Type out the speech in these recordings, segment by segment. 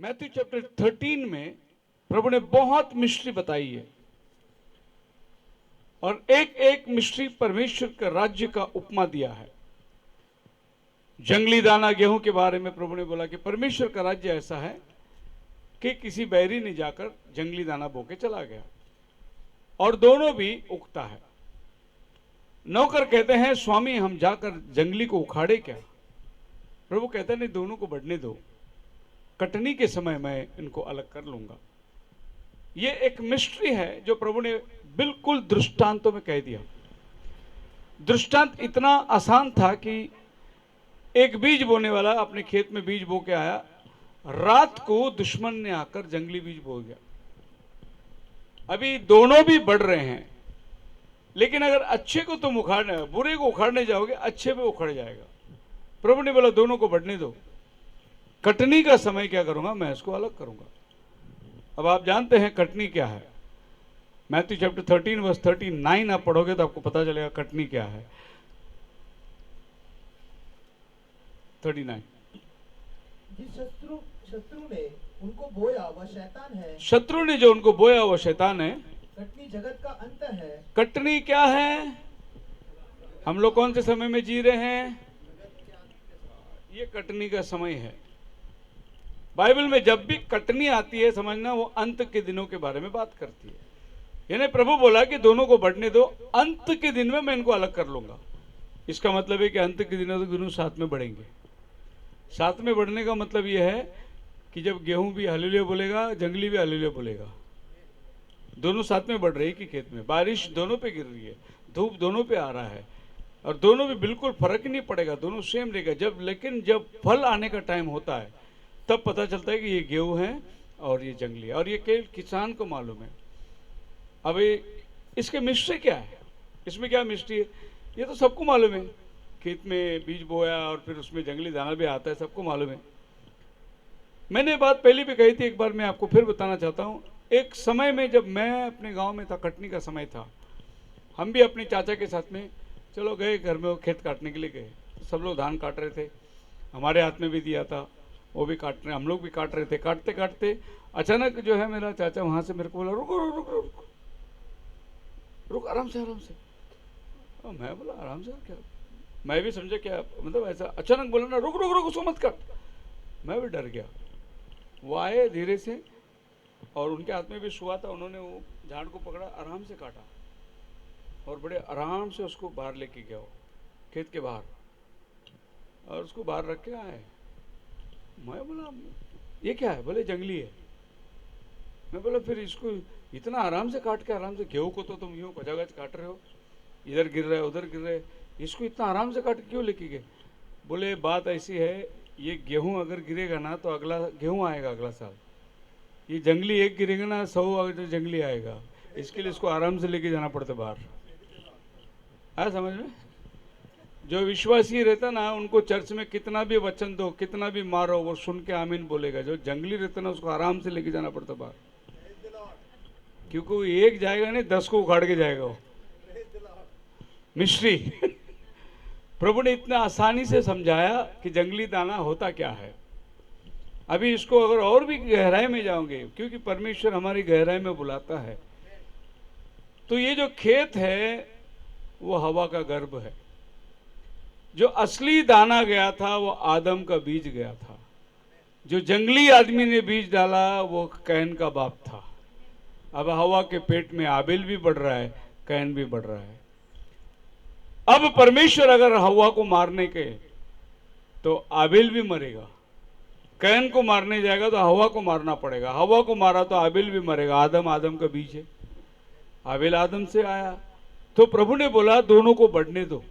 Matthew chapter 13 में प्रभु ने बहुत मिस्ट्री बताई है और एक एक मिस्ट्री परमेश्वर के राज्य का उपमा दिया है। जंगली दाना गेहूं के बारे में प्रभु ने बोला कि परमेश्वर का राज्य ऐसा है कि किसी बैरी ने जाकर जंगली दाना बो के चला गया और दोनों भी उगता है। नौकर कहते हैं स्वामी हम जाकर जंगली को उखाड़े क्या? प्रभु कहते हैं नहीं, दोनों को बढ़ने दो, कटनी के समय मैं इनको अलग कर लूंगा। ये एक मिस्ट्री है जो प्रभु ने बिल्कुल दृष्टांतों में कह दिया। दृष्टांत इतना आसान था कि एक बीज बोने वाला अपने खेत में बीज बो के आया, रात को दुश्मन ने आकर जंगली बीज बो गया। अभी दोनों भी बढ़ रहे हैं, लेकिन अगर अच्छे को तुम उखाड़ने, बुरे को उखाड़ने जाओगे, अच्छे पे उखड़ जाएगा। प्रभु ने बोला दोनों को बढ़ने दो, कटनी का समय क्या करूंगा, मैं इसको अलग करूंगा। अब आप जानते हैं कटनी क्या है। मैथ्यू चैप्टर 13 वर्स 39 आप पढ़ोगे तो आपको पता चलेगा कटनी क्या है। 39 जिस शत्रु ने उनको बोया वह शैतान है। शत्रु ने जो उनको बोया वो शैतान है। कटनी जगत का अंत है। कटनी क्या है? हम लोग कौन से समय में जी रहे हैं? ये कटनी का समय है। बाइबल में जब भी कटनी आती है समझना वो अंत के दिनों के बारे में बात करती है। यानी प्रभु बोला कि दोनों को बढ़ने दो, अंत के दिन में मैं इनको अलग कर लूंगा। इसका मतलब है कि अंत के दिनों तक दोनों साथ में बढ़ेंगे। साथ में बढ़ने का मतलब यह है कि जब गेहूं भी हालेलुया बोलेगा, जंगली भी हालेलुया बोलेगा, दोनों साथ में बढ़ रही है कि खेत में बारिश दोनों पे गिर रही है, धूप दोनों पे आ रहा है और दोनों में बिल्कुल फर्क ही नहीं पड़ेगा, दोनों सेम रहेगा। लेकिन जब फल आने का टाइम होता है तब पता चलता है कि ये गेहूं है और ये जंगली है, और ये केवल किसान को मालूम है। अब इसके मिस्ट्री क्या है, इसमें क्या मिस्ट्री है, ये तो सबको मालूम है। खेत में बीज बोया और फिर उसमें जंगली दाना भी आता है, सबको मालूम है। मैंने ये बात पहले भी कही थी, एक बार मैं आपको फिर बताना चाहता हूँ। एक समय में जब मैं अपने गांव में था, कटनी का समय था, हम भी अपने चाचा के साथ में चलो गए घर में, वो खेत काटने के लिए गए। सब लोग धान काट रहे थे, हमारे हाथ में भी दिया था, वो भी काट रहे, हम लोग भी काट रहे थे। काटते काटते अचानक जो है मेरा चाचा वहां से मेरे को बोला रुको रुको रुको रुको रुक, आराम से आराम से। और मैं बोला आराम से क्या? मैं भी समझा क्या मतलब, ऐसा अचानक बोला ना रुक रुक रुक, उसको मत काट। मैं भी डर गया। वो आए धीरे से और उनके हाथ में भी सुआ था, उन्होंने वो झाड़ को पकड़ा, आराम से काटा और बड़े आराम से उसको बाहर लेके गया, वो खेत के बाहर, और उसको बाहर रख के आए। मैं बोला ये क्या है? बोले जंगली है। मैं बोला फिर इसको इतना आराम से काट के, आराम से, गेहूं को तो तुम यूं गजागज काट रहे हो, इधर गिर रहा है उधर गिर रहा है, इसको इतना आराम से काट के क्यों लेके गए? बोले बात ऐसी है, ये गेहूं अगर गिरेगा ना तो अगला गेहूं आएगा अगला साल, ये जंगली एक गिरेगा ना 100 अगर जंगली आएगा, इसके लिए इसको आराम से लेके जाना पड़ता बाहर। आया समझ में? जो विश्वासी रहता ना, उनको चर्च में कितना भी वचन दो, कितना भी मारो, वो सुन के आमीन बोलेगा। जो जंगली रहता ना, उसको आराम से लेके जाना पड़ता बाहर, क्योंकि वो एक जाएगा नहीं 10 को उखाड़ के जाएगा वो। मिस्ट्री प्रभु ने इतना आसानी से समझाया कि जंगली दाना होता क्या है। अभी इसको अगर और भी गहराई में जाओगे, क्योंकि परमेश्वर हमारी गहराई में बुलाता है, तो ये जो खेत है वो हवा का गर्भ है। जो असली दाना गया था वो आदम का बीज गया था। जो जंगली आदमी ने बीज डाला वो कैन का बाप था। अब हवा के पेट में आबेल भी बढ़ रहा है, कैन भी बढ़ रहा है। अब परमेश्वर अगर हवा को मारने के, तो आबेल भी मरेगा। कैन को मारने जाएगा तो हवा को मारना पड़ेगा, हवा को मारा तो आबेल भी मरेगा। आदम आदम का बीज है, आबेल आदम से आया। तो प्रभु ने बोला दोनों को बढ़ने दो,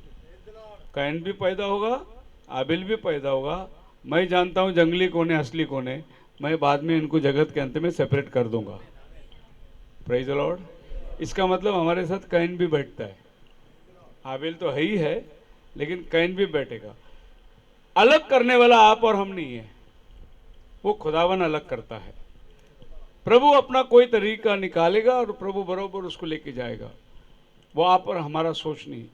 कैन भी पैदा होगा, आबेल भी पैदा होगा। मैं जानता हूं जंगली कौन है असली कौन है, मैं बाद में इनको जगत के अंत में सेपरेट कर दूंगा। Praise the Lord. इसका मतलब हमारे साथ कैन भी बैठता है। आबेल तो है ही है, लेकिन कैन भी बैठेगा। अलग करने वाला आप और हम नहीं है, वो खुदावन अलग करता है। प्रभु अपना कोई तरीका निकालेगा और प्रभु बरोबर उसको लेके जाएगा। वो आप और हमारा सोच नहीं।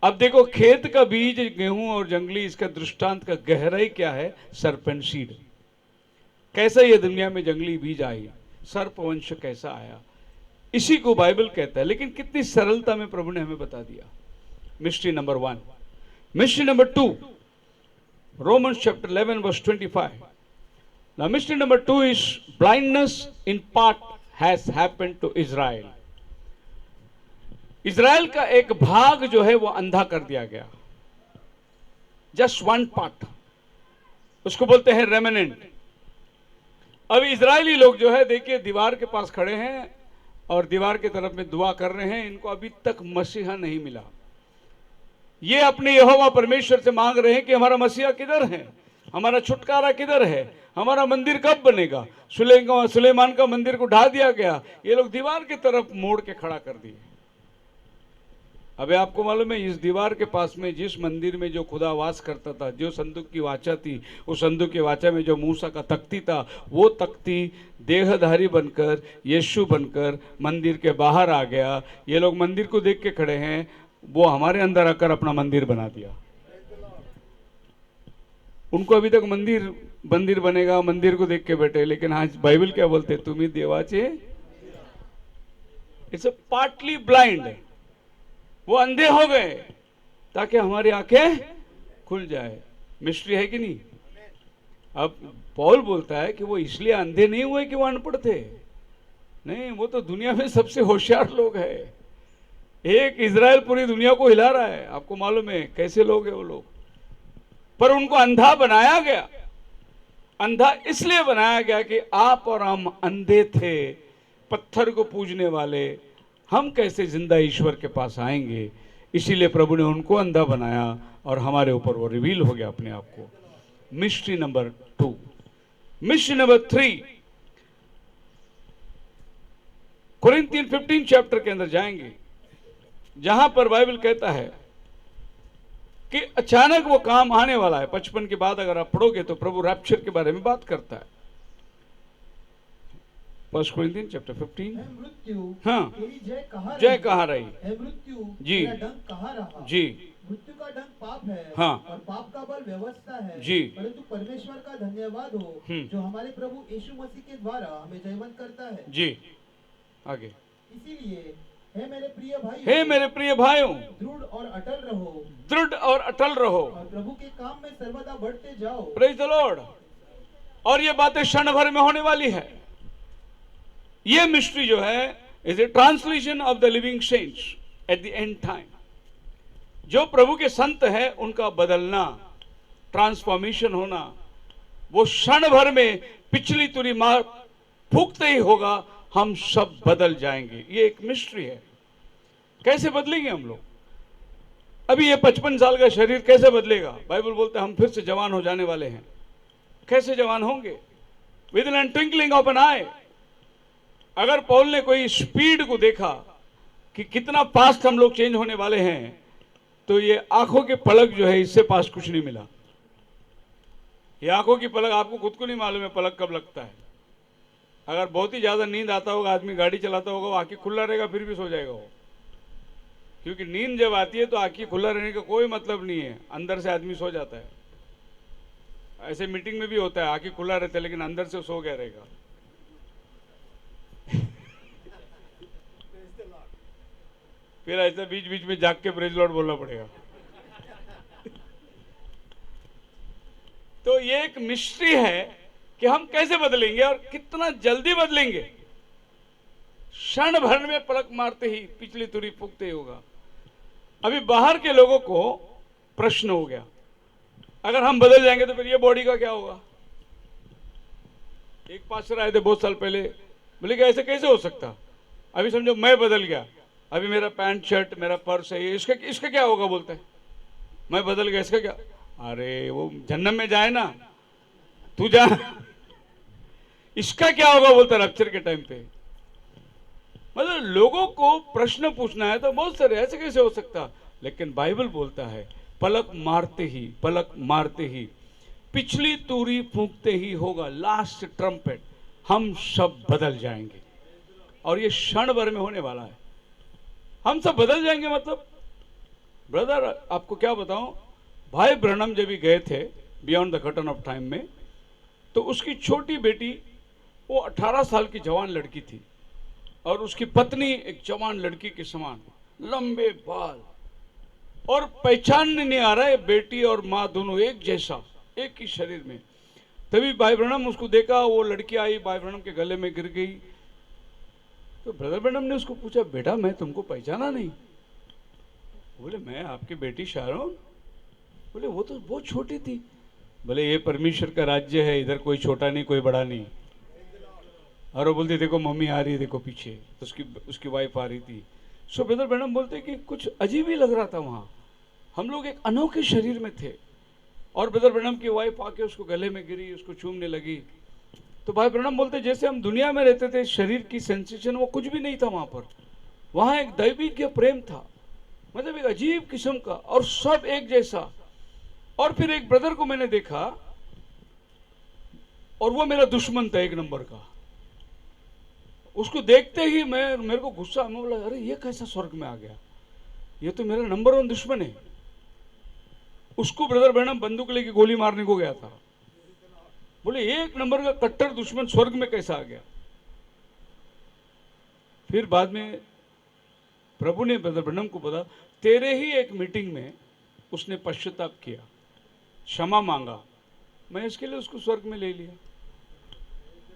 अब देखो खेत का बीज गेहूं और जंगली, इसका दृष्टांत का गहराई क्या है? Serpent seed. कैसे ये दुनिया में जंगली बीज आई, सर्पवंश कैसा आया, इसी को बाइबल कहता है। लेकिन कितनी सरलता में प्रभु ने हमें बता दिया। Mystery number 1। Mystery number 2, Romans chapter 11 verse 25. Now mystery number 2 is blindness in part has happened to Israel. Israel का एक भाग जो है वो अंधा कर दिया गया, जस्ट वन पार्ट, उसको बोलते हैं रेमिनेंट। अभी इजरायली लोग जो है देखिए दीवार के पास खड़े हैं और दीवार की तरफ में दुआ कर रहे हैं, इनको अभी तक मसीहा नहीं मिला। ये अपने यहोवा परमेश्वर से मांग रहे हैं कि हमारा मसीहा किधर है, हमारा छुटकारा किधर है, हमारा मंदिर कब बनेगा। सुलेमान का मंदिर को ढा दिया गया, ये लोग दीवार की तरफ मोड़ के खड़ा कर दिए। अबे आपको मालूम है इस दीवार के पास में जिस मंदिर में जो खुदा वास करता था, जो संदूक की वाचा थी, उस संदूक की वाचा में जो मूसा का तख्ती था, वो तख्ती देहधारी बनकर यीशु बनकर मंदिर के बाहर आ गया। ये लोग मंदिर को देख के खड़े हैं, वो हमारे अंदर आकर अपना मंदिर बना दिया। उनको अभी तक मंदिर बनेगा, मंदिर को देख के बैठे, लेकिन आज बाइबल क्या बोलते, तुम्ही देवाचे, इट्स अ पार्टली ब्लाइंड, वो अंधे हो गए ताकि हमारी आंखें खुल जाए। मिस्ट्री है कि नहीं। अब पौल बोलता है कि वो इसलिए अंधे नहीं हुए कि वो अनपढ़ थे, नहीं, वो तो दुनिया में सबसे होशियार लोग हैं। एक इजराइल पूरी दुनिया को हिला रहा है, आपको मालूम है कैसे लोग हैं वो लोग, पर उनको अंधा बनाया गया। अंधा इसलिए बनाया गया कि आप और हम अंधे थे, पत्थर को पूजने वाले, हम कैसे जिंदा ईश्वर के पास आएंगे। इसीलिए प्रभु ने उनको अंधा बनाया और हमारे ऊपर वो रिवील हो गया अपने आप को। Mystery number 2। Mystery number 3, Corinthian 15 chapter के अंदर जाएंगे, जहां पर बाइबल कहता है कि अचानक वो काम आने वाला है। 55 के बाद अगर आप पढ़ोगे तो प्रभु रैप्चर के बारे में बात करता है। 1 कोरिन्थियन चैप्टर 15। मृत्यु, हाँ, तेरी जय कहाँ रही, है मृत्यु, जी, तेरा डंक कहाँ रहा। जी, मृत्यु का डंक पाप है, हाँ, और पाप का बल व्यवस्था है, जी, परंतु परमेश्वर का धन्यवाद हो जो हमारे प्रभु यीशु मसीह के द्वारा हमें जयवंत करता है। जी, आगे। इसीलिए हे मेरे प्रिय भाई, हे मेरे प्रिय भाइयों, दृढ़ और अटल रहो, दृढ़ और अटल रहो, और प्रभु के काम में सर्वदा बढ़ते जाओ। Praise the Lord. और ये बातें क्षण भर में होने वाली है। ये मिस्ट्री जो है is a translation of the living saints at the end time. जो प्रभु के संत है उनका बदलना, ट्रांसफॉर्मेशन होना, वो क्षण भर में पिछली तुरी मार फूकते ही होगा, हम सब बदल जाएंगे। ये एक मिस्ट्री है। कैसे बदलेंगे हम लोग। अभी ये 55 साल का शरीर कैसे बदलेगा। बाइबल बोलता है हम फिर से जवान हो जाने वाले हैं। कैसे जवान होंगे। Within twinkling of an eye. अगर पौल ने कोई स्पीड को देखा कि कितना फास्ट हम लोग चेंज होने वाले हैं, तो ये आंखों की पलक जो है इससे पास कुछ नहीं मिला। ये आंखों की पलक आपको खुद को नहीं मालूम है पलक कब लगता है। अगर बहुत ही ज्यादा नींद आता होगा, आदमी गाड़ी चलाता होगा, वो आंखें खुला रहेगा फिर भी सो जाएगा वो, क्योंकि नींद जब आती है तो आंखें खुला रहने का कोई मतलब नहीं है, अंदर से आदमी सो जाता है। ऐसे मीटिंग में भी होता है, आंखें खुला रहता है लेकिन अंदर से सो गया रहेगा। फिर ऐसा बीच बीच में जाग के प्रेज लॉर्ड बोलना पड़ेगा। तो ये एक मिस्ट्री है कि हम कैसे बदलेंगे और कितना जल्दी बदलेंगे। क्षण भर में पलक मारते ही पिछली तुरी फूकते ही होगा। अभी बाहर के लोगों को प्रश्न हो गया, अगर हम बदल जाएंगे तो फिर ये बॉडी का क्या होगा। एक पास्टर आए थे बहुत साल पहले, बोले कि ऐसे कैसे हो सकता। अभी समझो मैं बदल गया, अभी मेरा पैंट शर्ट मेरा पर्स है ये, इसका क्या होगा। बोलते हैं मैं बदल गया, इसका क्या। अरे वो जन्नत में जाए ना, तू जा, इसका क्या होगा बोलता रैप्चर के टाइम पे। मतलब लोगों को प्रश्न पूछना है तो बहुत सारे, ऐसे कैसे हो सकता। लेकिन बाइबल बोलता है पलक मारते ही पिछली तूरी फूंकते ही होगा, लास्ट ट्रम्पेट, हम सब बदल जाएंगे। और ये क्षण भर में होने वाला है, हम सब बदल जाएंगे। मतलब ब्रदर आपको क्या बताऊं, भाई ब्रनम जब भी गए थे beyond the curtain of time में, तो उसकी छोटी बेटी वो 18 साल की जवान लड़की थी और उसकी पत्नी एक जवान लड़की के समान, लंबे बाल, और पहचानने नहीं आ रहा है बेटी और माँ दोनों एक जैसा, एक ही शरीर में। तभी भाई ब्रह्मम उसको देखा, वो लड़की आई, भाई ब्रह्मम के गले में गिर गई। तो ब्रदर ब्रह्मम ने उसको पूछा, बेटा मैं तुमको पहचाना नहीं। बोले मैं आपकी बेटी शारोन। बोले वो तो बहुत छोटी थी। बोले ये परमेश्वर का राज्य है, इधर कोई छोटा नहीं कोई बड़ा नहीं। और वो बोलती देखो मम्मी आ रही है, देखो पीछे। तो उसकी वाइफ आ रही थी। सो ब्रदर ब्रह्मम बोलते कि कुछ अजीब ही लग रहा था वहाँ, हम लोग एक अनोखे शरीर में थे। और ब्रदर ब्रह्मम की वाइफ आके उसको गले में गिरी, उसको चूमने लगी। तो भाई ब्रह्मम बोलते जैसे हम दुनिया में रहते थे, शरीर की सेंसेशन वो कुछ भी नहीं था वहाँ पर। वहाँ एक दैवीय प्रेम था, मतलब एक अजीब किस्म का, और सब एक जैसा। और फिर एक ब्रदर को मैंने देखा और वो मेरा दुश्मन था एक नंबर का। उसको देखते ही मेरे को गुस्सा, मैं बोला अरे ये कैसा स्वर्ग में आ गया, ये तो मेरा नंबर 1 दुश्मन है। उसको ब्रदर ब्रह्मम बंदूक लेके गोली मारने को गया था। बोले एक नंबर का कट्टर दुश्मन स्वर्ग में कैसा आ गया। फिर बाद में प्रभु ने ब्रदर ब्रह्मम को बोला, तेरे ही एक मीटिंग में उसने पश्चाताप किया, क्षमा मांगा, मैं इसके लिए उसको स्वर्ग में ले लिया।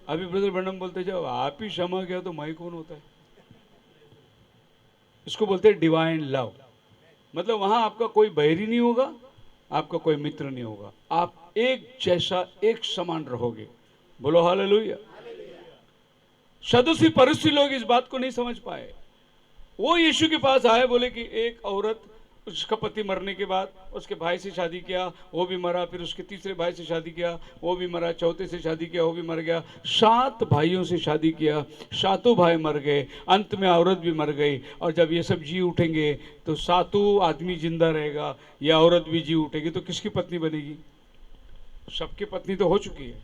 अभी ब्रदर ब्रह्मम बोलते जब आप ही क्षमा किया तो मैं कौन होता है। इसको बोलते हैं डिवाइन लव। मतलब वहां आपका कोई बैरी नहीं होगा, आपका कोई मित्र नहीं होगा, आप एक जैसा एक समान रहोगे। बोलो हालेलुया। सदुसी परुसी लोग इस बात को नहीं समझ पाए। वो यीशु के पास आए, बोले कि एक औरत, उसका पति मरने के बाद उसके भाई से शादी किया, वो भी मरा, फिर उसके तीसरे भाई से शादी किया, वो भी मरा, चौथे से शादी किया, वो भी मर गया, 7 भाइयों से शादी किया, 7 भाई मर गए, अंत में औरत भी मर गई। और जब ये सब जी उठेंगे तो 7 आदमी जिंदा रहेगा, या औरत भी जी उठेगी, तो किसकी पत्नी बनेगी? सबकी पत्नी तो हो चुकी है।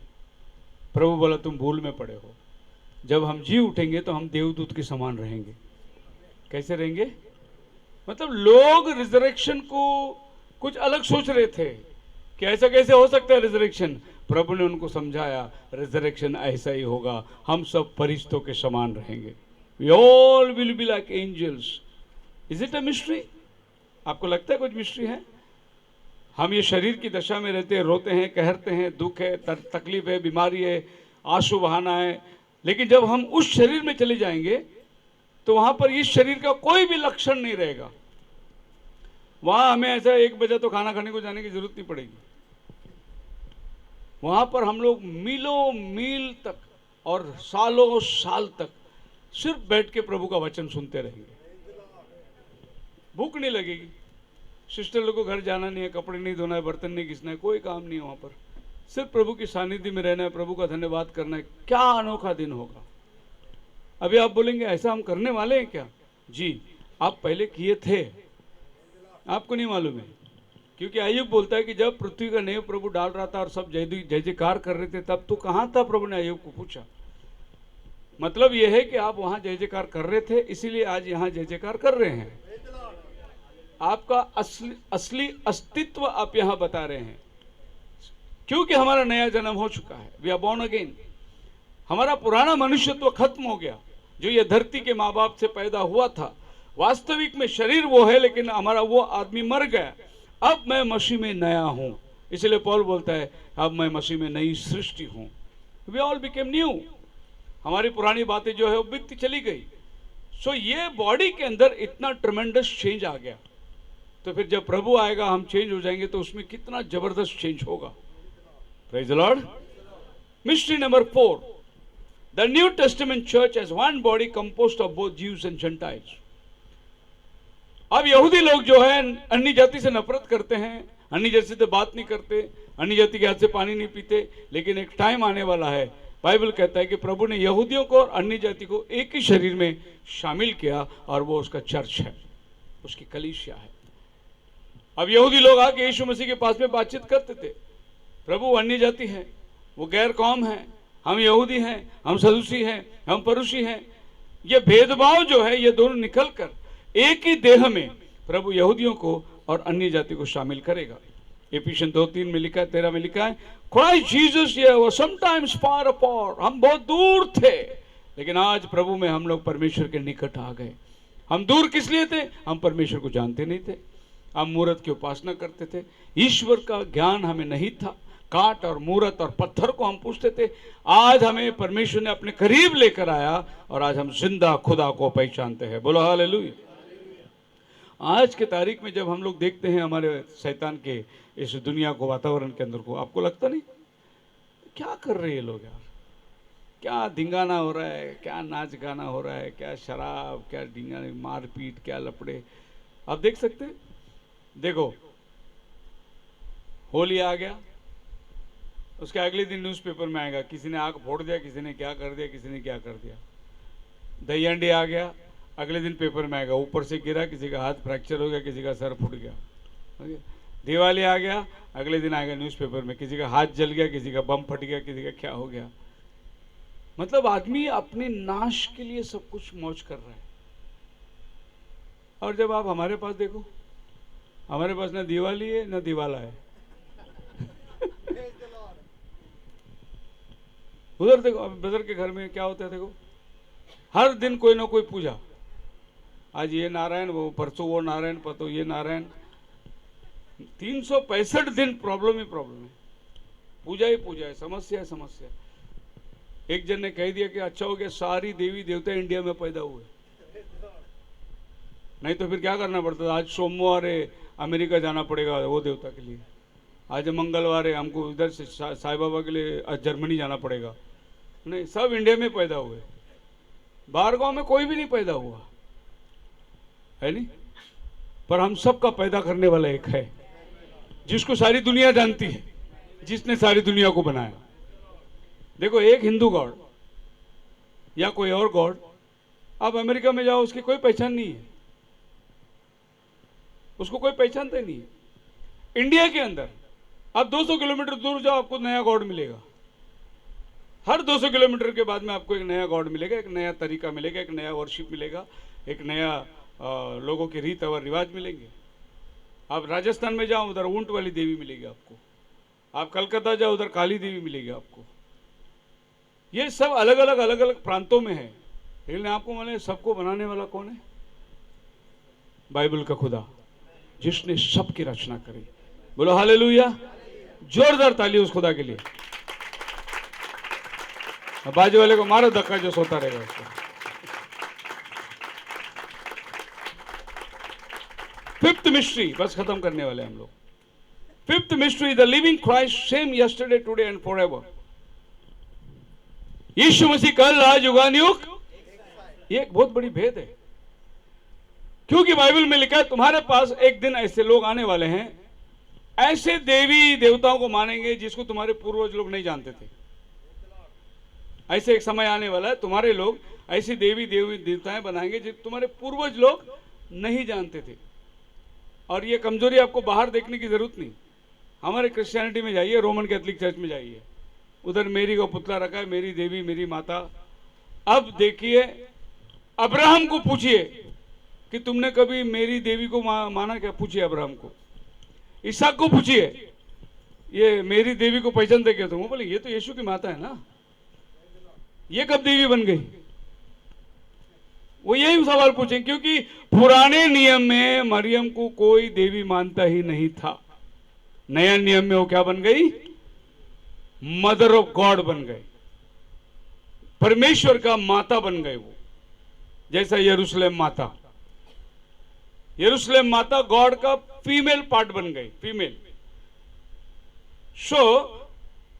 प्रभु बोला तुम भूल में पड़े हो, जब हम जी उठेंगे तो हम देवदूत के समान रहेंगे। कैसे रहेंगे? मतलब लोग रिजरेक्शन को कुछ अलग सोच रहे थे कि ऐसा कैसे हो सकता है रिजरेक्शन। प्रभु ने उनको समझाया रिजरेक्शन ऐसा ही होगा, हम सब फरिश्तों के समान रहेंगे। We all will be like angels. Is it a mystery? आपको लगता है कुछ मिस्ट्री है? हम ये शरीर की दशा में रहते हैं, रोते हैं, कहरते हैं, दुख है, तकलीफ है, बीमारी है, आंसू बहाना है, लेकिन जब हम उस शरीर में चले जाएंगे तो वहां पर इस शरीर का कोई भी लक्षण नहीं रहेगा। वहां हमें ऐसा 1 बजे तो खाना खाने को जाने की जरूरत नहीं पड़ेगी। वहां पर हम लोग मीलों मील तक और सालों साल तक सिर्फ बैठ के प्रभु का वचन सुनते रहेंगे। भूख नहीं लगेगी, सिस्टर लोग को घर जाना नहीं है, कपड़े नहीं धोना है, बर्तन नहीं घिसना है, कोई काम नहीं है वहां पर। सिर्फ प्रभु की सानिध्य में रहना है, प्रभु का धन्यवाद करना है। क्या अनोखा दिन होगा। अभी आप बोलेंगे ऐसा हम करने वाले हैं क्या? जी, आप पहले किए थे, आपको नहीं मालूम है। क्योंकि अय्यूब बोलता है कि जब पृथ्वी का नींव प्रभु डाल रहा था और सब जय जयकार कर रहे थे, तब तो कहाँ था? प्रभु ने अय्यूब को पूछा। मतलब यह है कि आप वहां जय जयकार कर रहे थे, इसीलिए आज यहाँ जय जयकार कर रहे हैं। आपका असली अस्तित्व आप यहाँ बता रहे हैं, क्योंकि हमारा नया जन्म हो चुका है। We are born again. हमारा पुराना मनुष्यत्व खत्म हो गया, जो ये धरती के माँ बाप से पैदा हुआ था। वास्तविक में शरीर वो है, लेकिन हमारा वो आदमी मर गया। अब मैं मसीह में नया हूं। इसलिए पौल बोलता है अब मैं मसीह में नई सृष्टि हूं। We all became new. हमारी पुरानी बातें जो है वो बीतती चली गई। सो ये बॉडी के अंदर इतना ट्रमेंडस चेंज आ गया, तो फिर जब प्रभु आएगा हम चेंज हो जाएंगे, तो उसमें कितना जबरदस्त चेंज होगा। Praise the Lord. Mystery number 4, The New Testament church has one body composed of both Jews and Gentiles. अब यहूदी लोग जो है अन्य जाति से नफरत करते हैं, अन्य जाति से बात नहीं करते, अन्य जाति के हाथ से पानी नहीं पीते, लेकिन एक टाइम आने वाला है, बाइबल कहता है कि प्रभु ने यहूदियों को और अन्य जाति को एक ही शरीर में शामिल किया, और वो उसका चर्च है, उसकी कलीसिया है। अब यहूदी लोग आके यीशु मसीह के पास में बातचीत करते थे, प्रभु अन्य जाति है, वो गैर कौम है, हम यहूदी हैं, हम सदूसी हैं, हम परुषी हैं। ये भेदभाव जो है ये दोनों निकलकर एक ही देह में प्रभु यहूदियों को और अन्य जाति को शामिल करेगा। एफिशियन 2:3 में लिखा है, 13 में लिखा है, क्राइस्ट जीसस ये वो समटाइम्स फार अपार्ट, हम बहुत दूर थे लेकिन आज प्रभु में हम लोग परमेश्वर के निकट आ गए। हम दूर किस लिए थे? हम परमेश्वर को जानते नहीं थे, हम मूरत की उपासना करते थे, ईश्वर का ज्ञान हमें नहीं था, काट और मूरत और पत्थर को हम पूछते थे। आज हमें परमेश्वर ने अपने करीब लेकर आया और आज हम जिंदा खुदा को पहचानते हैं। बोलो हालेलुया। आज के तारीख में जब हम लोग देखते हैं हमारे शैतान के इस दुनिया को, वातावरण के अंदर को, आपको लगता नहीं क्या कर रहे हैं लोग यार? क्या धिंगाना हो रहा है, क्या नाच गाना हो रहा है, क्या शराब, क्या ढिंगाना, मारपीट, क्या लपड़े। आप देख सकते हैं, देखो होली आ गया, उसके अगले दिन न्यूज़पेपर में आएगा किसी ने आग फोड़ दिया, किसी ने क्या कर दिया, किसी ने क्या कर दिया। दहीहंडी आ गया, अगले दिन पेपर में आएगा ऊपर से गिरा, किसी का हाथ फ्रैक्चर हो गया, किसी का सर फूट गया। दिवाली आ गया, अगले दिन आएगा न्यूज़पेपर में किसी का हाथ जल गया, किसी का बम फट गया, किसी का क्या हो गया। मतलब आदमी अपने नाश के लिए सब कुछ मौज कर रहा है। और जब आप हमारे पास देखो, हमारे पास ना दिवाली है ना दिवाला है। उधर देखो, अब ब्रदर के घर में क्या होता है, देखो हर दिन कोई ना कोई पूजा, आज ये नारायण, वो परसों वो नारायण, परसों ये नारायण, 365 दिन प्रॉब्लम ही प्रॉब्लम है, पूजा ही पूजा है, समस्या है समस्या। एक जन ने कह दिया कि अच्छा हो गया सारी देवी देवता इंडिया में पैदा हुए, नहीं तो फिर क्या करना पड़ता था। आज सोमवार है, अमेरिका जाना पड़ेगा वो देवता के लिए, आज मंगलवार है, हमको इधर से साईं बाबा के लिए आज जर्मनी जाना पड़ेगा। नहीं, सब इंडिया में पैदा हुए, बाहर गांव में कोई भी नहीं पैदा हुआ है नहीं। पर हम सब का पैदा करने वाला एक है जिसको सारी दुनिया जानती है, जिसने सारी दुनिया को बनाया। देखो एक हिंदू गॉड या कोई और गॉड, आप अमेरिका में जाओ उसकी कोई पहचान नहीं है, उसको कोई पहचानता ही नहीं है। इंडिया के अंदर आप 200 किलोमीटर दूर जाओ, आपको नया गॉड मिलेगा। हर 200 किलोमीटर के बाद में आपको एक नया गॉड मिलेगा, एक नया तरीका मिलेगा, एक नया वर्शिप मिलेगा, एक नया लोगों के रीत और रिवाज मिलेंगे। आप राजस्थान में जाओ, उधर ऊंट वाली देवी मिलेगी आपको। आप कलकत्ता जाओ, उधर काली देवी मिलेगी आपको। ये सब अलग अलग प्रांतों में है, लेकिन आपको मालूम सबको बनाने वाला कौन है? बाइबल का खुदा, जिसने सबकी रचना करी। बोलो हालेलुया, जोरदार ताली उस खुदा के लिए। बाजू वाले को मारो धक्का जो सोता रहेगा उसको। फिफ्थ मिस्ट्री, बस खत्म करने वाले हम लोग। Fifth mystery, the living Christ, same yesterday today and forever. यीशु मसीह कल आज युगानुयुग, ये एक बहुत बड़ी भेद है, क्योंकि बाइबल में लिखा है तुम्हारे पास एक दिन ऐसे लोग आने वाले हैं, ऐसे देवी देवताओं को मानेंगे जिसको तुम्हारे पूर्वज लोग नहीं जानते थे। ऐसे एक समय आने वाला है, तुम्हारे लोग ऐसी देवी देवताएं बनाएंगे जो तुम्हारे पूर्वज लोग नहीं जानते थे। और ये कमजोरी आपको बाहर देखने की जरूरत नहीं। हमारे क्रिश्चियनिटी में जाइए, रोमन कैथोलिक चर्च में जाइए, उधर मेरी का पुतला रखा है, मेरी देवी मेरी माता। अब देखिए, अब्राहम को पूछिए कि तुमने कभी मेरी देवी को माना क्या? पूछिए अब्राहम को। इसहाक को पूछिए, ये मेरी देवी को पहचानते क्या तुम? वो बोले ये तो यीशु की माता है ना, ये कब देवी बन गई? वो यही सवाल पूछें, क्योंकि पुराने नियम में मरियम को कोई देवी मानता ही नहीं था। नया नियम में वो क्या बन गई? मदर ऑफ गॉड बन गए, परमेश्वर का माता बन गए वो। जैसा यरूशलेम माता, यरूशलेम माता गॉड का फीमेल पार्ट बन गई, फीमेल। सो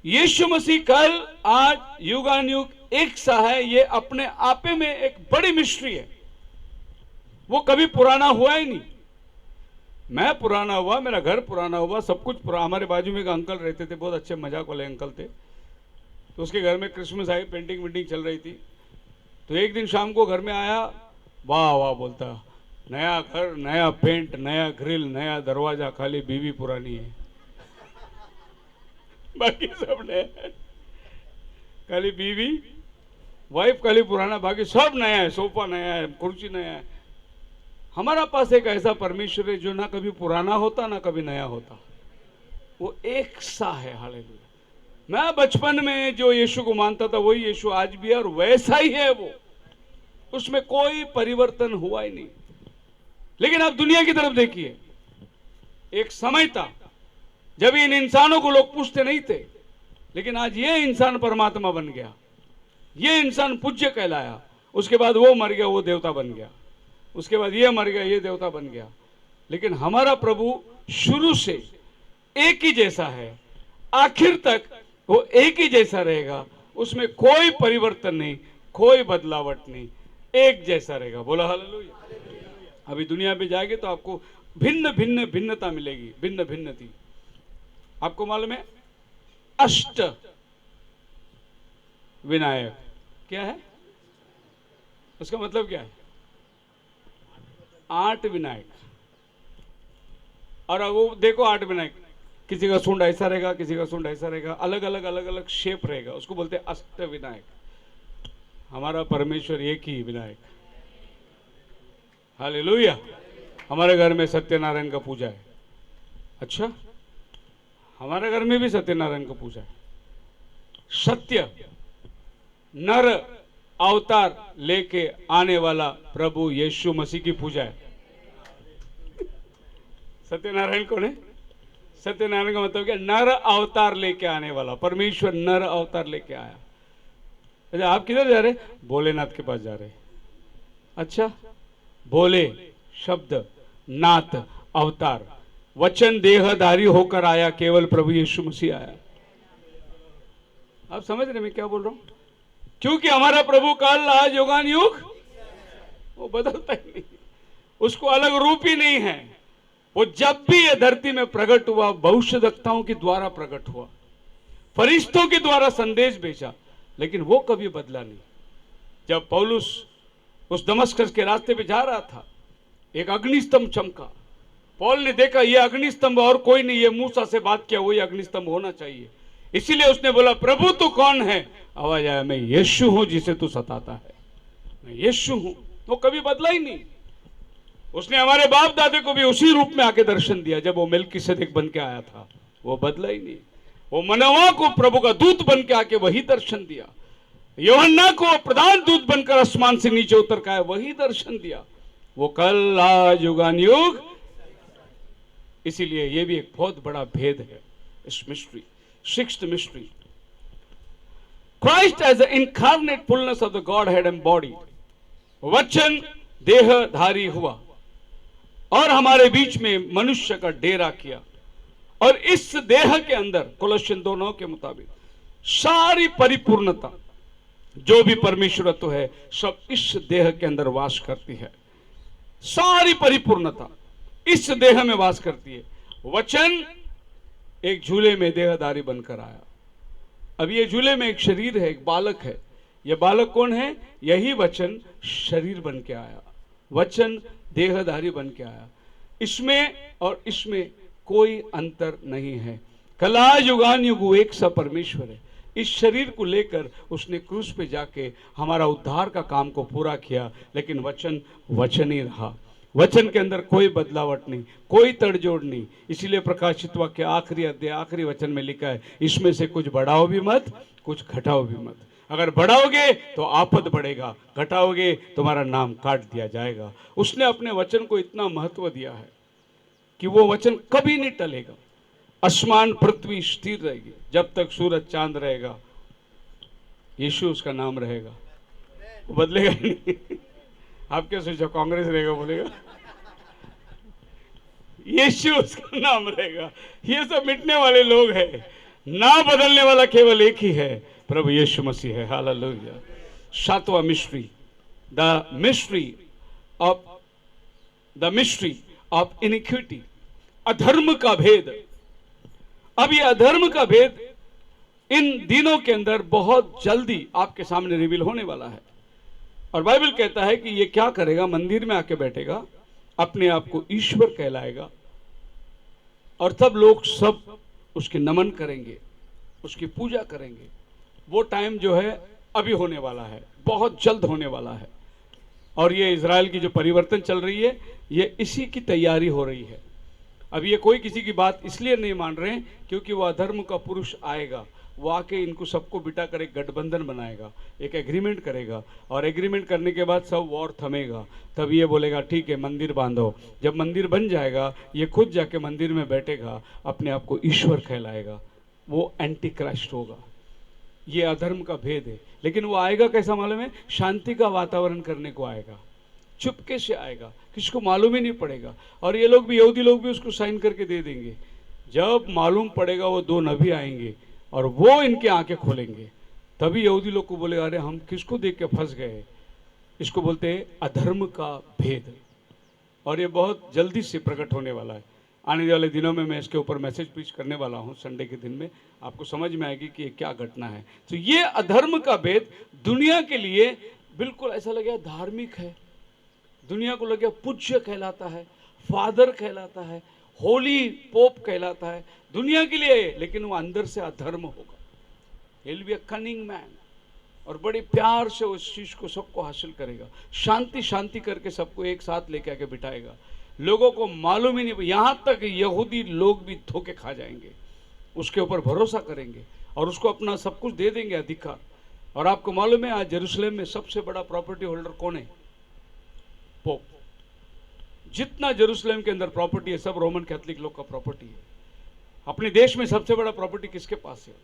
यीशु मसीह कल आज युगानुयुग एक सा है, ये अपने आपे में एक बड़ी मिस्ट्री है। वो कभी पुराना हुआ ही नहीं। मैं पुराना हुआ, मेरा घर पुराना हुआ, सब कुछ पुराना। हमारे बाजू में एक अंकल रहते थे, बहुत अच्छे मजाक वाले अंकल थे। तो उसके घर में क्रिसमस आई, पेंटिंग वेंटिंग चल रही थी। तो एक दिन शाम को घर में आया, वाह वाह बोलता, नया घर, नया पेंट, नया ग्रिल, नया दरवाजा, खाली बीवी पुरानी है, बाकी सब नया। खाली बीवी वाइफ खाली पुराना, बाकी सब नया है। सोफा नया है, कुर्सी नया है। हमारा पास एक ऐसा परमेश्वर है जो ना कभी पुराना होता ना कभी नया होता। वो एक सा है। हालेलुया। मैं बचपन में जो यीशु को मानता था वही यीशु आज भी है और वैसा ही है वो, उसमें कोई परिवर्तन हुआ ही नहीं। लेकिन आप दुनिया की तरफ देखिए, एक समय था जब इन इंसानों को लोग पूछते नहीं थे, लेकिन आज ये इंसान परमात्मा बन गया, ये इंसान पूज्य कहलाया। उसके बाद वो मर गया, वो देवता बन गया। उसके बाद ये मर गया, ये देवता बन गया। लेकिन हमारा प्रभु शुरू से एक ही जैसा है, आखिर तक वो एक ही जैसा रहेगा, उसमें कोई परिवर्तन नहीं, कोई बदलावट नहीं, एक जैसा रहेगा। बोला हालेलुया। अभी दुनिया पे जाएंगे तो आपको भिन्न भिन्न भिन्नता मिलेगी, भिन्न भिन्न थी। आपको मालूम है अष्ट विनायक क्या है? उसका मतलब क्या है? 8 विनायक। और वो देखो 8 विनायक, किसी का सूंड ऐसा रहेगा, किसी का सूंड ऐसा रहेगा, अलग अलग शेप रहेगा, उसको बोलते हैं अष्ट विनायक। हमारा परमेश्वर एक ही विनायक। हालेलुया। हमारे घर में सत्यनारायण का पूजा है। अच्छा, हमारे घर में भी सत्यनारायण का पूजा है। सत्य नर अवतार लेके आने वाला प्रभु यीशु मसीह की पूजा है। सत्यनारायण कौन है? सत्यनारायण का मतलब क्या? नर अवतार लेके आने वाला। परमेश्वर नर अवतार लेके आया। अच्छा, आप किधर जा रहे? भोलेनाथ के पास जा रहे। अच्छा, भोले शब्द, नाथ अवतार, वचन देहधारी होकर आया, केवल प्रभु यीशु मसीह आया। आप समझ रहे मैं क्या बोल रहा हूं? क्योंकि हमारा प्रभु कल आज युगान युग, वो बदलता ही नहीं, उसको अलग रूप ही नहीं है। वो जब भी ये धरती में प्रकट हुआ, भविष्यवक्ताओं के द्वारा प्रकट हुआ, फरिश्तों के द्वारा संदेश भेजा, लेकिन वो कभी बदला नहीं। जब पौलुस उस दमस्कस के रास्ते पे जा रहा था, एक अग्निस्तंभ चमका। पौल ने देखा ये अग्निस्तंभ और कोई नहीं, ये मूसा से बात किया वही अग्निस्तंभ होना चाहिए। इसीलिए उसने बोला, प्रभु तू कौन है? आवाज आया, मैं यीशु हूं जिसे तू सताता है। मैं यीशु हूं। वो कभी बदला ही नहीं। उसने हमारे बाप दादे को भी उसी रूप में आके दर्शन दिया जब वो मेल्किसेदेक बन के आया था। वो बदला ही नहीं। वो मनवा को प्रभु का दूत बन के आके वही दर्शन दिया। यूहन्ना को प्रधान दूत बनकर आसमान से नीचे उतर के आया, वही दर्शन दिया। वो कल आज युगान युग। इसीलिए ये भी एक बहुत बड़ा भेद है इस mystery, sixth mystery. Christ as the incarnate fullness of the Godhead embodied, वचन देहधारी हुआ और हमारे बीच में मनुष्य का डेरा किया। और इस देह के अंदर कोलोसियन 2:9 के मुताबिक सारी परिपूर्णता जो भी परमेश्वरत्व है सब इस देह के अंदर वास करती है। सारी परिपूर्णता इस देह में वास करती है। वचन एक झूले में देहधारी बनकर आया। अब ये झूले में एक शरीर है, एक बालक है। ये बालक कौन है? यही वचन शरीर बन के आया, वचन देहधारी बन के आया। इसमें और इसमें कोई अंतर नहीं है। कला युगान युग एक सा परमेश्वर है। इस शरीर को लेकर उसने क्रूस पे जाके हमारा उद्धार का काम को पूरा किया। लेकिन वचन वचन ही रहा। वचन के अंदर कोई बदलावट नहीं, कोई तड़जोड़ नहीं। इसीलिए प्रकाशित वाक्य आखिरी अध्याय आखिरी वचन में लिखा है, इसमें से कुछ बढ़ाओ भी मत, कुछ घटाओ भी मत। अगर बढ़ाओगे तो आपद बढ़ेगा, घटाओगे तुम्हारा नाम काट दिया जाएगा। उसने अपने वचन को इतना महत्व दिया है कि वो वचन कभी नहीं टलेगा। आसमान पृथ्वी स्थिर रहेगी जब तक सूरज चांद रहेगा, यीशु उसका नाम रहेगा, वो बदलेगा ही नहीं। आप क्या सोचा कांग्रेस रहेगा बोलेगा? यीशु उसका नाम रहेगा। ये सब मिटने वाले लोग हैं, ना बदलने वाला केवल एक ही है, प्रभु यीशु मसीह है। हालेलुया। सातवां mystery, the mystery of iniquity, अधर्म का भेद। अब ये अधर्म का भेद इन दिनों के अंदर बहुत जल्दी आपके सामने रिवील होने वाला है। और बाइबल कहता है कि ये क्या करेगा? मंदिर में आके बैठेगा, अपने आप को ईश्वर कहलाएगा और तब लोग सब उसके नमन करेंगे, उसकी पूजा करेंगे। वो टाइम जो है अभी होने वाला है, बहुत जल्द होने वाला है। और ये इजराइल की जो परिवर्तन चल रही है, ये इसी की तैयारी हो रही है। अब ये कोई किसी की बात इसलिए नहीं मान रहे हैं क्योंकि वो अधर्म का पुरुष आएगा, वो आके इनको सबको बिठा कर एक गठबंधन बनाएगा, एक एग्रीमेंट करेगा, और एग्रीमेंट करने के बाद सब वॉर थमेगा। तब ये बोलेगा ठीक है मंदिर बांधो। जब मंदिर बन जाएगा ये खुद जाके मंदिर में बैठेगा, अपने आप को ईश्वर कहलाएगा, वो एंटी क्राइस्ट होगा। ये अधर्म का भेद है। लेकिन वो आएगा कैसा मालूम है? शांति का वातावरण करने को आएगा, चुपके से आएगा, किसी को मालूम ही नहीं पड़ेगा। और ये लोग भी, यहूदी लोग भी उसको साइन करके दे देंगे। जब मालूम पड़ेगा वो दो नबी आएंगे और वो इनकी आंखें खोलेंगे, तभी यहूदी लोग को बोलेगा अरे हम किसको देख के फंस गए। इसको बोलते हैं अधर्म का भेद, और ये बहुत जल्दी से प्रकट होने वाला है। आने वाले दिनों में मैं इसके ऊपर मैसेज प्रीच करने वाला हूँ। संडे के दिन में आपको समझ में आएगी कि ये क्या घटना है। तो ये अधर्म का भेद दुनिया के लिए बिल्कुल ऐसा लगे धार्मिक है, दुनिया को लगे पूज्य कहलाता है, फादर कहलाता है, होली पोप कहलाता है दुनिया के लिए, लेकिन वो अंदर से अधर्म होगा। He'll be a cunning man, और बड़े प्यार से उस चीज को सबको हासिल करेगा, शांति शांति करके सबको एक साथ लेके आके बिठाएगा। लोगों को मालूम ही नहीं, यहाँ तक यहूदी लोग भी धोखे खा जाएंगे, उसके ऊपर भरोसा करेंगे और उसको अपना सब कुछ दे देंगे अधिकार। और आपको मालूम है आज यरूशलेम में सबसे बड़ा प्रॉपर्टी होल्डर कौन है? पोप। जितना यरूशलेम के अंदर प्रॉपर्टी है सब रोमन कैथोलिक लोग का प्रॉपर्टी है। अपने देश में सबसे बड़ा प्रॉपर्टी किसके पास है?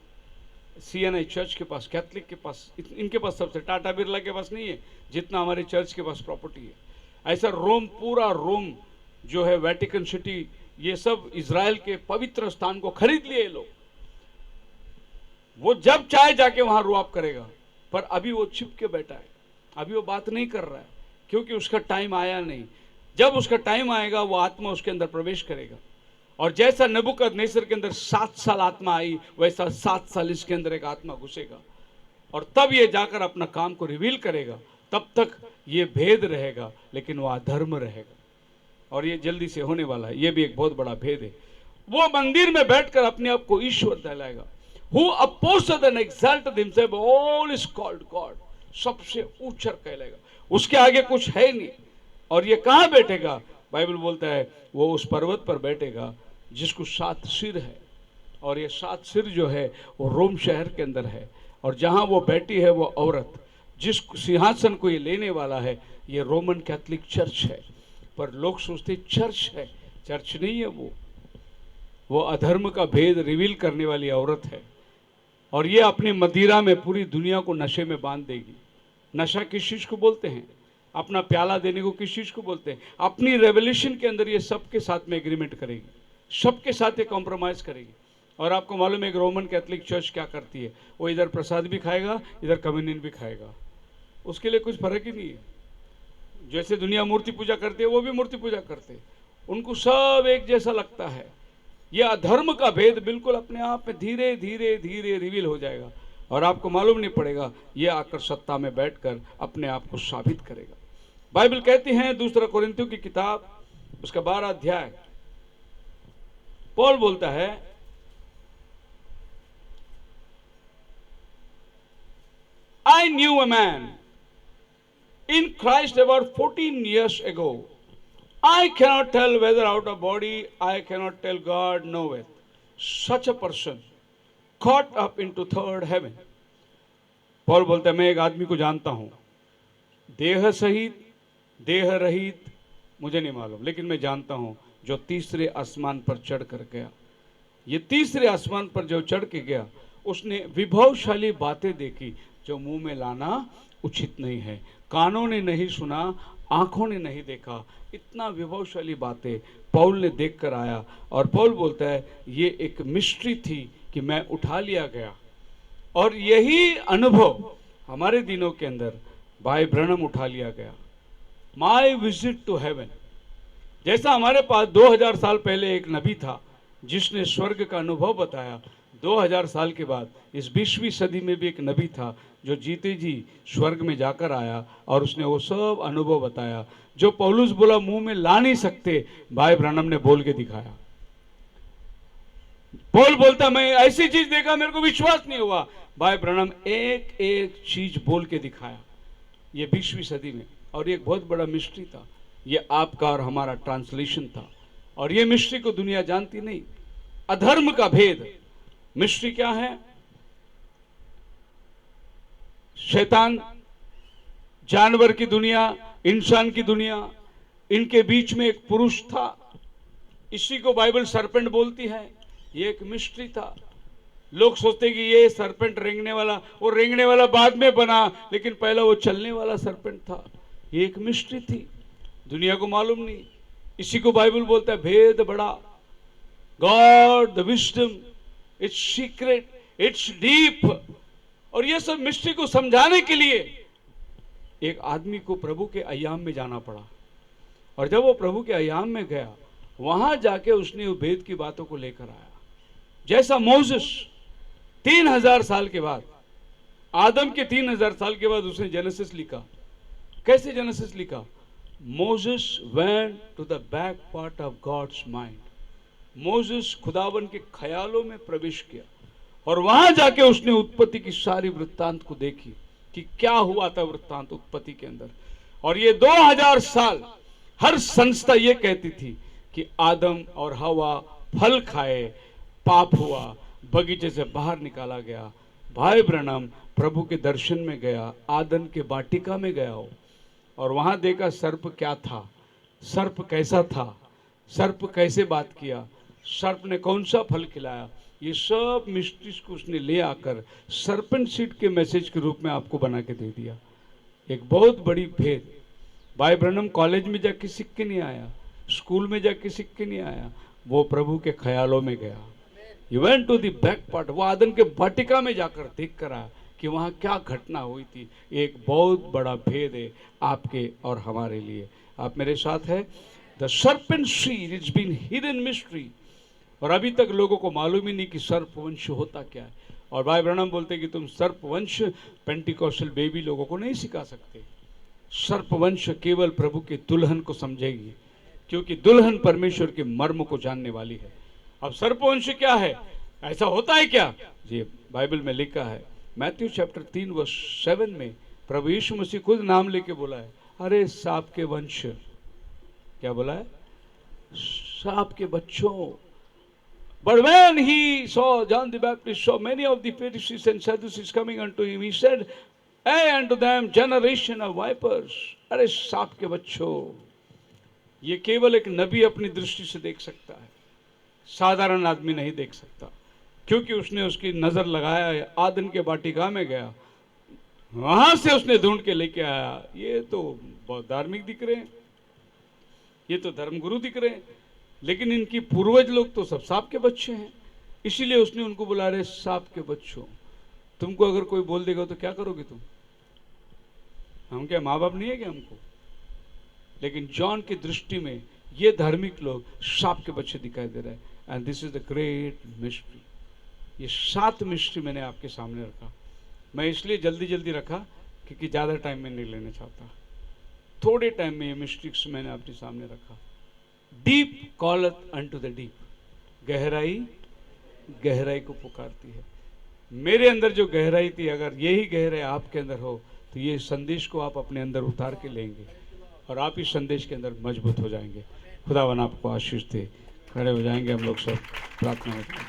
CNI चर्च के पास, कैथलिक के पास, इनके पास सबसे, टाटा बिरला के पास नहीं है जितना हमारे चर्च के पास प्रॉपर्टी है। ऐसा रोम, पूरा रोम जो है, वेटिकन सिटी, ये सब इजराइल के पवित्र स्थान को खरीद लिए लोग। वो जब चाहे जाके वहां रुआब करेगा, पर अभी वो छिप के बैठा है, अभी वो बात नहीं कर रहा है क्योंकि उसका टाइम आया नहीं। जब उसका टाइम आएगा वो आत्मा उसके अंदर प्रवेश करेगा। और जैसा नबूकदनेस्सर के अंदर 7 साल आत्मा आई, वैसा 7 साल इसके अंदर एक आत्मा घुसेगा और तब ये जाकर अपना काम को रिवील करेगा। तब तक ये भेद रहेगा लेकिन वो अधर्म रहेगा, और ये जल्दी से होने वाला है। ये भी एक बहुत बड़ा भेद है। वो मंदिर में बैठकर अपने आप को ईश्वर कहलाएगा। Who opposeth and exalteth himself, all is called God, सबसे ऊंचा कहलाएगा, उसके आगे कुछ है नहीं। और ये कहाँ बैठेगा? बाइबल बोलता है वो उस पर्वत पर बैठेगा जिसको 7 सिर है, और ये 7 सिर जो है वो रोम शहर के अंदर है। और जहाँ वो बैठी है वो औरत, जिस सिंहासन को ये लेने वाला है, ये रोमन कैथोलिक चर्च है। पर लोग सोचते चर्च है, चर्च नहीं है, वो अधर्म का भेद रिवील करने वाली औरत है। और ये अपनी मदिरा में पूरी दुनिया को नशे में बांध देगी। नशा किस चीज को बोलते हैं? अपना प्याला देने को किस चीज को बोलते हैं? अपनी रेवोल्यूशन के अंदर ये सबके साथ में एग्रीमेंट करेगी, सबके साथ ये कॉम्प्रोमाइज करेगी। और आपको मालूम है एक रोमन कैथोलिक चर्च क्या करती है? वो इधर प्रसाद भी खाएगा, इधर कम्युनियन भी खाएगा, उसके लिए कुछ फर्क ही नहीं है। जैसे दुनिया मूर्ति पूजा करती है वो भी मूर्ति पूजा करते हैं, उनको सब एक जैसा लगता है। यह अधर्म का भेद बिल्कुल अपने आप में धीरे धीरे धीरे रिवील हो जाएगा और आपको मालूम नहीं पड़ेगा। यह आकर सत्ता में बैठकर अपने आप को साबित करेगा। बाइबल कहती है 2 कोरिन्थियों की किताब उसका 12 अध्याय, पौल बोलता है I knew a man in Christ about 14 years ago. I cannot tell whether out of body, I cannot tell God knoweth. Such a person caught up into 3rd heaven. Paul बोलता है मैं एक आदमी को जानता हूं, देह सहित देह रहित मुझे नहीं मालूम, लेकिन मैं जानता हूं जो तीसरे आसमान पर चढ़ कर गया। ये तीसरे आसमान पर जो चढ़ के गया उसने विभवशाली बातें देखी जो मुंह में लाना उचित नहीं है, कानों ने नहीं सुना, आंखों ने नहीं देखा। इतना विभवशाली बातें पौल ने देख कर आया। और पौल बोलता है ये एक मिस्ट्री थी कि मैं उठा लिया गया। और यही अनुभव हमारे दिनों के अंदर भाई ब्रनम उठा लिया गया। माई विजिट टू हेवन, जैसा हमारे पास 2000 साल पहले एक नबी था जिसने स्वर्ग का अनुभव बताया, 2000 साल के बाद इस 20वीं सदी में भी एक नबी था जो जीते जी स्वर्ग में जाकर आया और उसने वो सब अनुभव बताया जो पौलुस बोला मुंह में ला नहीं सकते, भाई ब्रनम ने बोल के दिखाया। पौल बोलता मैं ऐसी चीज देखा मेरे को विश्वास नहीं हुआ, भाई ब्रनम एक एक चीज बोल के दिखाया। ये 20वीं सदी में, और ये एक बहुत बड़ा मिस्ट्री था। ये आपका और हमारा ट्रांसलेशन था। और ये मिस्ट्री को दुनिया जानती नहीं। अधर्म का भेद। मिस्ट्री क्या है? शैतान, जानवर की दुनिया, इंसान की दुनिया, इनके बीच में एक पुरुष था। इसी को बाइबल सरपेंट बोलती है। ये एक मिस्ट्री था। लोग सोचते कि ये सरपेंट रेंगने वाला, वो रेंगने वाला बाद में बना, लेकिन पहला वो चलने वाला सरपेंट था। ये एक मिस्ट्री थी, दुनिया को मालूम नहीं। इसी को बाइबल बोलता है भेद बड़ा। God the wisdom, it's secret, it's deep. और ये सब मिस्ट्री को समझाने के लिए एक आदमी को प्रभु के अय्याम में जाना पड़ा। और जब वो प्रभु के अय्याम में गया, वहां जाके उसने वो भेद की बातों को लेकर आया। जैसा मोसेस 3000 साल के बाद, आदम के 3000 साल के बाद उसने जेनेसिस लिखा। कैसे जेनेसिस लिखा? Moses went to the back part of God's mind. Moses खुदावन के ख्यालों में प्रवेश किया और वहां जाके उसने उत्पत्ति की सारी वृत्तांत को देखी कि क्या हुआ था वृत्तांत उत्पत्ति के अंदर। और ये 2000 साल हर संस्था ये कहती थी कि आदम और हवा फल खाए, पाप हुआ, बगीचे से बाहर निकाला गया। भाई ब्रनम प्रभु के दर्शन में गया, आदन के वाटिका में गया हो, और वहां देखा सर्प क्या था, सर्प कैसा था, सर्प कैसे बात किया, सर्प ने कौन सा फल खिलाया। ये सब मिस्ट्रीज को उसने ले आकर सरपेंट सीड के मैसेज के रूप में आपको बना के दे दिया। एक बहुत बड़ी भेद। भाई ब्रनम कॉलेज में जाके सीख के नहीं आया, स्कूल में जाके सीख के नहीं आया, वो प्रभु के ख्यालों में गया। He went to the back part, वो आदन के वाटिका में जाकर देख कर आया कि वहाँ क्या घटना हुई थी। एक बहुत बड़ा भेद है आपके और हमारे लिए। आप मेरे साथ हैं? The serpent seed it's been hidden mystery. और अभी तक लोगों को मालूम ही नहीं कि सर्पवंश होता क्या है। और भाई ब्रनम बोलते कि तुम सर्पवंश पेंटिकॉस्टल बेबी लोगों को नहीं सिखा सकते। सर्पवंश केवल प्रभु के दुल्हन को समझेगी, क्योंकि दुल्हन परमेश्वर के मर्म को जानने वाली है। अब सर्पवंश क्या है? ऐसा होता है क्या? जी बाइबल में लिखा है, मैथ्यू चैप्टर 3 वर्स 7 में प्रभु यीशु मसीह खुद नाम लेके बोला है, अरे सांप के वंश। क्या बोला है? सांप के बच्चों। But when he saw John the Baptist saw many of the Pharisees and Sadducees coming unto him, he said, "Hey unto them, generation of vipers." अरे सांप के बच्चों। ये केवल एक नबी अपनी दृष्टि से देख सकता है, साधारण आदमी नहीं देख सकता, क्योंकि उसने उसकी नजर लगाया, आदन के वाटिका में गया, वहां से उसने ढूंढ के लेके आया। ये तो बहुत धार्मिक दिख रहे हैं, ये तो धर्मगुरु दिख रहे हैं, लेकिन इनकी पूर्वज लोग तो सब सांप के बच्चे हैं। इसीलिए उसने उनको बुला रहे सांप के बच्चों। तुमको अगर कोई बोल देगा तो क्या करोगे तुम? हम क्या माँ बाप नहीं है क्या हमको? लेकिन जॉन की दृष्टि में ये धार्मिक लोग सांप के बच्चे दिखाई दे रहे हैं। And this is the great mystery. ये 7 मिस्ट्री मैंने आपके सामने रखा। मैं इसलिए जल्दी जल्दी रखा क्योंकि ज़्यादा टाइम में नहीं लेना चाहता। थोड़े टाइम में ये मिस्ट्रिक्स मैंने आपके सामने रखा। डीप कॉलत अनटू द डीप, गहराई गहराई को पुकारती है। मेरे अंदर जो गहराई थी, अगर यही गहराई आपके अंदर हो तो ये संदेश को आप अपने अंदर उतार के लेंगे और आप इस संदेश के अंदर मजबूत हो जाएंगे। खुदावन आपको आशीष दे। खड़े हो जाएंगे हम लोग सब, प्रार्थना होती है।